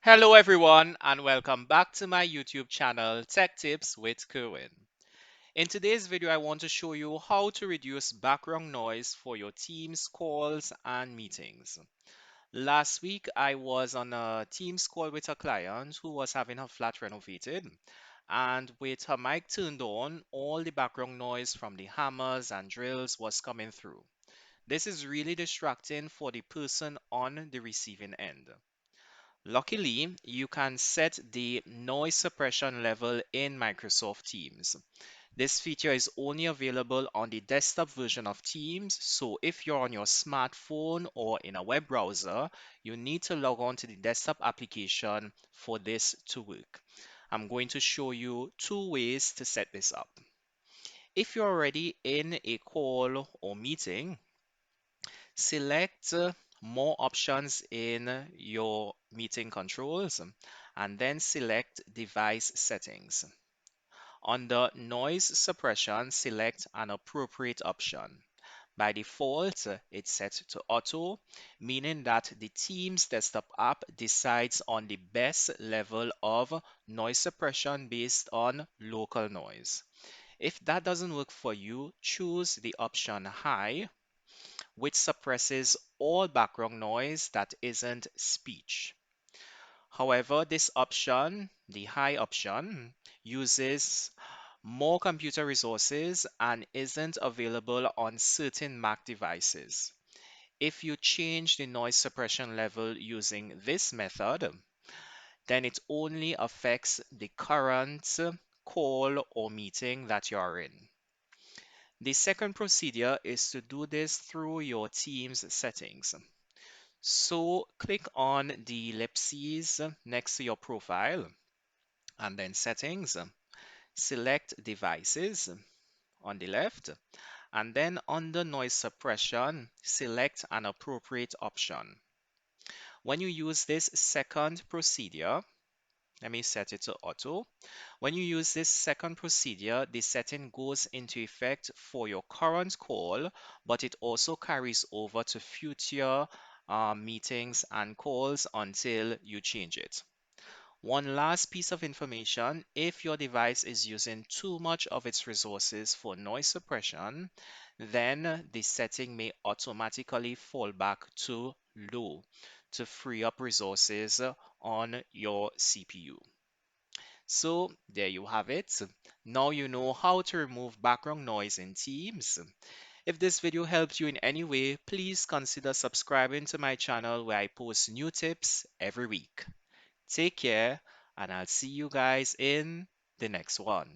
Hello, everyone, and welcome back to my YouTube channel, Tech Tips with Kerwin. In today's video, I want to show you how to reduce background noise for your Teams calls and meetings. Last week, I was on a Teams call with a client who was having her flat renovated, and with her mic turned on, all the background noise from the hammers and drills was coming through. This is really distracting for the person on the receiving end. Luckily, you can set the noise suppression level in Microsoft Teams. This feature is only available on the desktop version of Teams, so if you're on your smartphone or in a web browser, you need to log on to the desktop application for this to work. I'm going to show you two ways to set this up. If you're already in a call or meeting, select more options in your meeting controls and then select device settings. Under noise suppression, select an appropriate option. By default, it's set to auto, meaning that the Teams desktop app decides on the best level of noise suppression based on local noise. If that doesn't work for you, choose the option high, which suppresses all background noise that isn't speech. However, this option, the high option, uses more computer resources and isn't available on certain Mac devices. If you change the noise suppression level using this method, then it only affects the current call or meeting that you're in. The second procedure is to do this through your Teams settings. So click on the ellipses next to your profile and then settings. Select devices on the left and then under noise suppression, select an appropriate option. When you use this second procedure, let me set it to auto. When you use this second procedure, the setting goes into effect for your current call, but it also carries over to future meetings and calls until you change it. One last piece of information, if your device is using too much of its resources for noise suppression, then the setting may automatically fall back to low to free up resources on your CPU. So there you have it. Now you know how to remove background noise in Teams. If this video helped you in any way, please consider subscribing to my channel where I post new tips every week. Take care, and I'll see you guys in the next one.